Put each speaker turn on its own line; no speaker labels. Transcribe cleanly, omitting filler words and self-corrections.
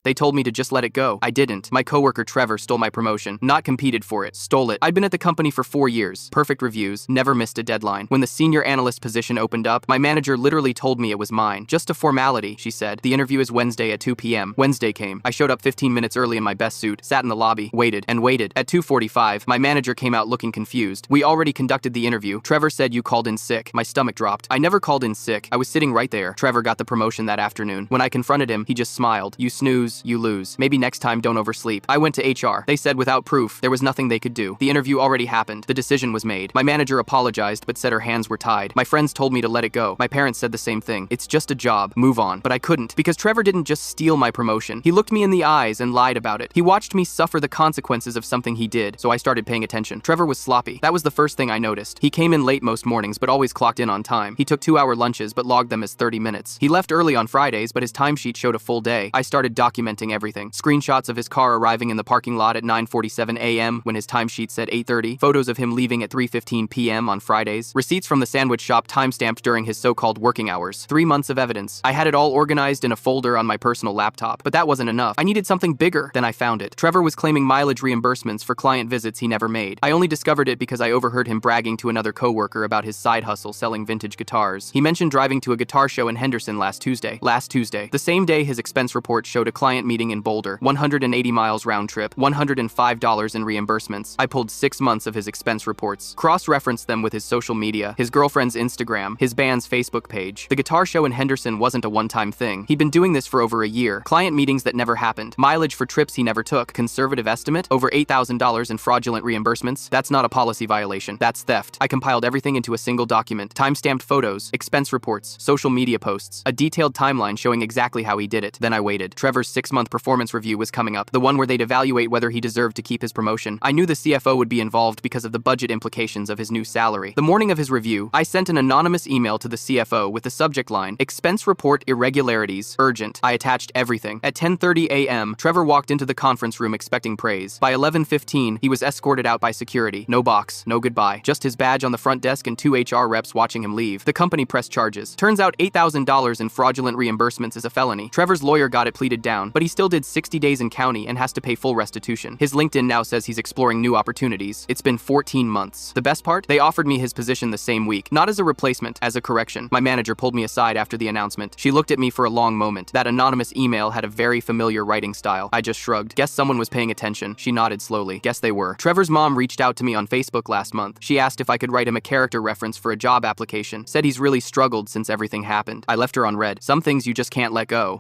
They told me to just let it go. I didn't. My coworker Trevor stole my promotion. Not competed for it. Stole it. I'd been at the company for 4 years. Perfect reviews. Never missed a deadline. When the senior analyst position opened up, my manager literally told me it was mine. Just a formality, she said. The interview is Wednesday at 2 p.m. Wednesday came. I showed up 15 minutes early in my best suit, sat in the lobby, waited, and waited. At 2:45, my manager came out looking confused. We already conducted the interview. Trevor said you called in sick. My stomach dropped. I never called in sick. I was sitting right there. Trevor got the promotion that afternoon. When I confronted him, he just smiled. You snooze, you lose. Maybe next time don't oversleep. I went to HR. They said without proof, there was nothing they could do. The interview already happened. The decision was made. My manager apologized, but said her hands were tied. My friends told me to let it go. My parents said the same thing. It's just a job. Move on. But I couldn't, because Trevor didn't just steal my promotion. He looked me in the eyes and lied about it. He watched me suffer the consequences of something he did, so I started paying attention. Trevor was sloppy. That was the first thing I noticed. He came in late most mornings, but always clocked in on time. He took 2-hour lunches, but logged them as 30 minutes. He left early on Fridays, but his timesheet showed a full day. I started documenting everything. Screenshots of his car arriving in the parking lot at 9:47 a.m. when his timesheet said 8:30. Photos of him leaving at 3:15 p.m. on Fridays. Receipts from the sandwich shop timestamped during his so-called working hours. 3 months of evidence. I had it all organized in a folder on my personal laptop, but that wasn't enough. I needed something bigger. Then I found it. Trevor was claiming mileage reimbursements for client visits he never made. I only discovered it because I overheard him bragging to another coworker about his side hustle selling vintage guitars. He mentioned driving to a guitar show in Henderson last Tuesday. The same day his expense report showed a client meeting in Boulder. 180 miles round trip, $105 in reimbursements. I pulled 6 months of his expense reports, cross-referenced them with his social media, his girlfriend's Instagram, his band's Facebook page. The guitar show in Henderson wasn't a one-time thing. He'd been doing this for over a year. Client meetings that never happened. Mileage for trips he never took. Conservative estimate, over $8,000 in fraudulent reimbursements. That's not a policy violation. That's theft. I compiled everything into a single document. Time-stamped photos, expense reports, social media posts, a detailed timeline showing exactly how he did it. Then I waited. Trevor's 6-month performance review was coming up, the one where they'd evaluate whether he deserved to keep his promotion. I knew the CFO would be involved because of the budget implications of his new salary. The morning of his review, I sent an anonymous email to the CFO with the subject line, "Expense report irregularities, urgent." I attached everything. At 10:30 a.m., Trevor walked into the conference room expecting praise. By 11:15, he was escorted out by security. No box, no goodbye. Just his badge on the front desk and 2 HR reps watching him leave. The company pressed charges. Turns out $8,000 in fraudulent reimbursements is a felony. Trevor's lawyer got it pleaded down, but he still did 60 days in county and has to pay full restitution. His LinkedIn now says he's exploring new opportunities. It's been 14 months. The best part? They offered me his position the same week. Not as a replacement, as a correction. My manager pulled me aside after the announcement. She looked at me for a long moment. That anonymous email had a very familiar writing style. I just shrugged. Guess someone was paying attention. She nodded slowly. Guess they were. Trevor's mom reached out to me on Facebook last month. She asked if I could write him a character reference for a job application. Said he's really struggled since everything happened. I left her on red. Some things you just can't let go.